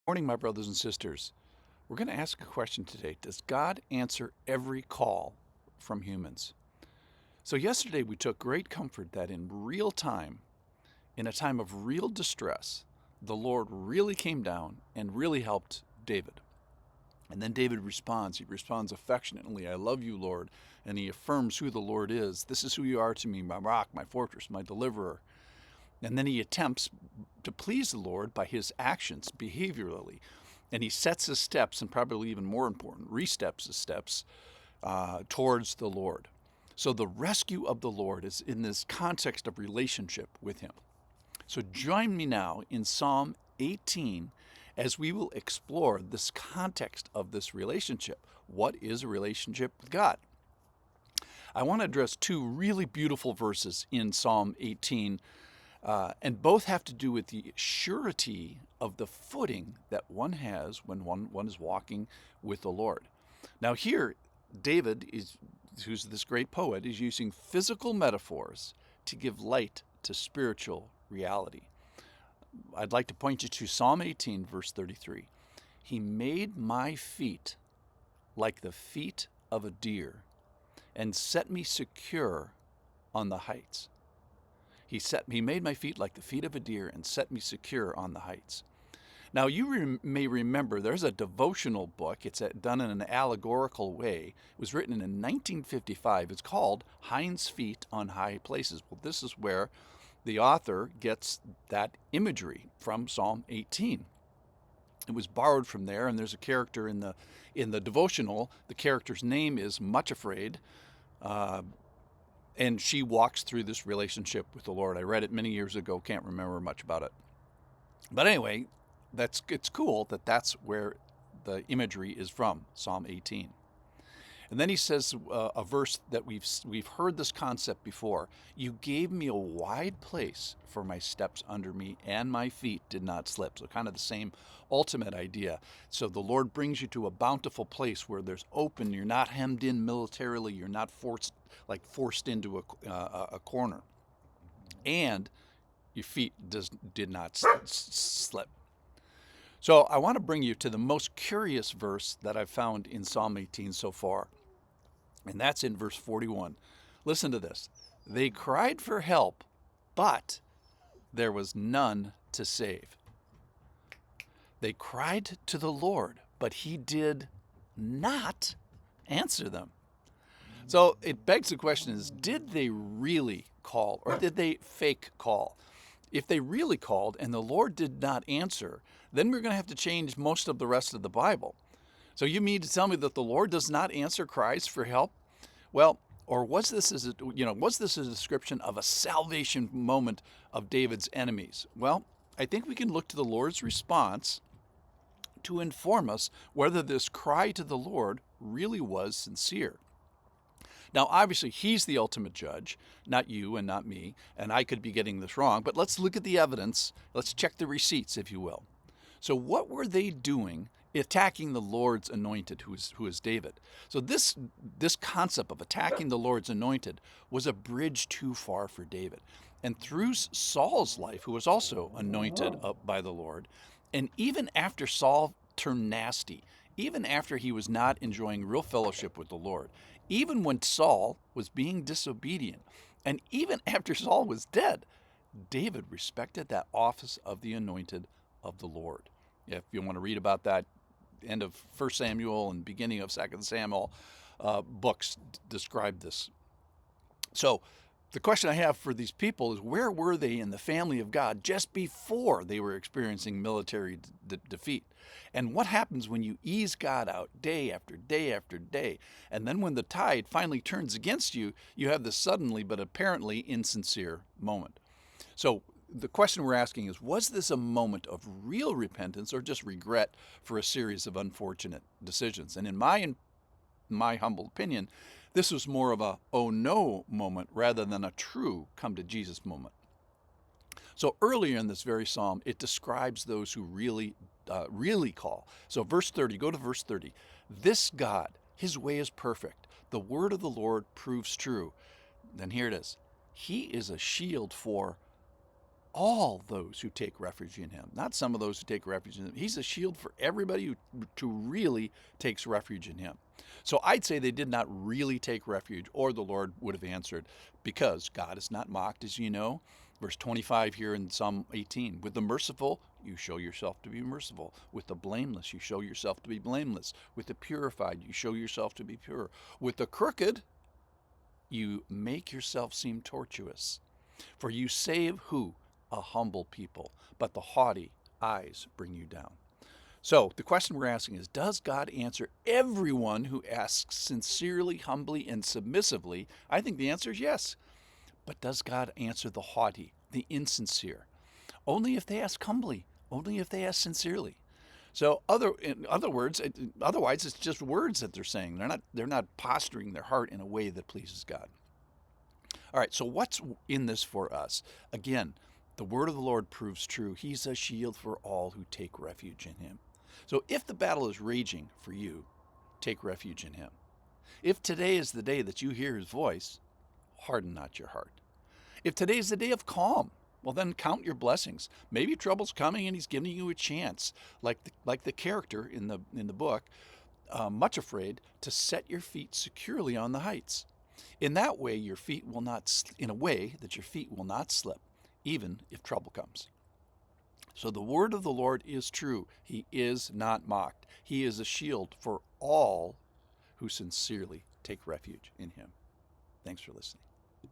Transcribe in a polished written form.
Morning, my brothers and sisters. We're going to ask a question today. Does God answer every call from humans? So, yesterday we took great comfort that in real time, in a time of real distress, the Lord really came down and really helped David. And then David responds. He responds affectionately, I love you, Lord. And he affirms who the Lord is. This is who you are to me, my rock, my fortress, my deliverer. And then he attempts to please the Lord by his actions behaviorally. And he sets his steps, and probably even more important, re-steps his steps towards the Lord. So the rescue of the Lord is in this context of relationship with him. So join me now in Psalm 18 as we will explore this context of this relationship. What is a relationship with God? I want to address two really beautiful verses in Psalm 18, and both have to do with the surety of the footing that one has when one is walking with the Lord. Now, here, David, who's this great poet, is using physical metaphors to give light to spiritual reality. I'd like to point you to Psalm 18, verse 33. He made my feet like the feet of a deer and set me secure on the heights. He made my feet like the feet of a deer and set me secure on the heights. Now, you may remember there's a devotional book. It's done in an allegorical way. It was written in 1955. It's called Hind's Feet on High Places. Well, this is where the author gets that imagery from Psalm 18. It was borrowed from there, and there's a character in the devotional. The character's name is Much Afraid. And she walks through this relationship with the Lord. I read it many years ago, can't remember much about it. But anyway, it's cool that that's where the imagery is from, Psalm 18. And then he says a verse that we've heard this concept before. You gave me a wide place for my steps under me, and my feet did not slip. So kind of the same ultimate idea. So the Lord brings you to a bountiful place where there's open. You're not hemmed in militarily. You're not forced into a corner, and your feet did not slip. So I want to bring you to the most curious verse that I've found in Psalm 18 so far. And that's in verse 41. Listen to this. They cried for help, but there was none to save. They cried to the Lord, but he did not answer them. So it begs the question is, did they really call or did they fake call? If they really called and the Lord did not answer, then we're going to have to change most of the rest of the Bible. So you mean to tell me that the Lord does not answer cries for help? Well, or was this a description of a salvation moment of David's enemies? Well, I think we can look to the Lord's response to inform us whether this cry to the Lord really was sincere. Now, obviously, he's the ultimate judge, not you and not me, and I could be getting this wrong, but let's look at the evidence. Let's check the receipts, if you will. So what were they doing attacking the Lord's anointed, who is David? So this concept of attacking the Lord's anointed was a bridge too far for David. And through Saul's life, who was also anointed up by the Lord, and even after Saul turned nasty, even after he was not enjoying real fellowship with the Lord, even when Saul was being disobedient, and even after Saul was dead, David respected that office of the anointed of the Lord. If you want to read about that, end of 1 Samuel and beginning of 2 Samuel books describe this. So the question I have for these people is, where were they in the family of God just before they were experiencing military defeat? And what happens when you ease God out day after day after day? And then when the tide finally turns against you, you have this suddenly but apparently insincere moment. So the question we're asking is, was this a moment of real repentance or just regret for a series of unfortunate decisions? And in my humble opinion, this was more of a oh no moment rather than a true come to Jesus moment. So earlier in this very psalm, it describes those who really call. So verse 30, go to verse 30. This God, his way is perfect. The word of the Lord proves true. Then here it is. He is a shield for all those who take refuge in him, not some of those who take refuge in him. He's a shield for everybody who really takes refuge in him. So I'd say they did not really take refuge, or the Lord would have answered, because God is not mocked, as you know. Verse 25 here in Psalm 18, with the merciful, you show yourself to be merciful. With the blameless, you show yourself to be blameless. With the purified, you show yourself to be pure. With the crooked, you make yourself seem tortuous. For you save who? A humble people, but the haughty eyes bring you down. So the question we're asking is, does God answer everyone who asks sincerely, humbly, and submissively? I think the answer is yes. But does God answer the haughty, the insincere? Only if they ask humbly, only if they ask sincerely. So in other words, otherwise it's just words that they're saying. They're not posturing their heart in a way that pleases God. All right, so what's in this for us? Again, the word of the Lord proves true. He's a shield for all who take refuge in him. So if the battle is raging for you, take refuge in him. If today is the day that you hear his voice, harden not your heart. If today is the day of calm, well, then count your blessings. Maybe trouble's coming and he's giving you a chance, like the character in the book, much afraid, to set your feet securely on the heights. In that way, your feet will not, in a way that your feet will not slip, even if trouble comes. So the word of the Lord is true. He is not mocked. He is a shield for all who sincerely take refuge in him. Thanks for listening.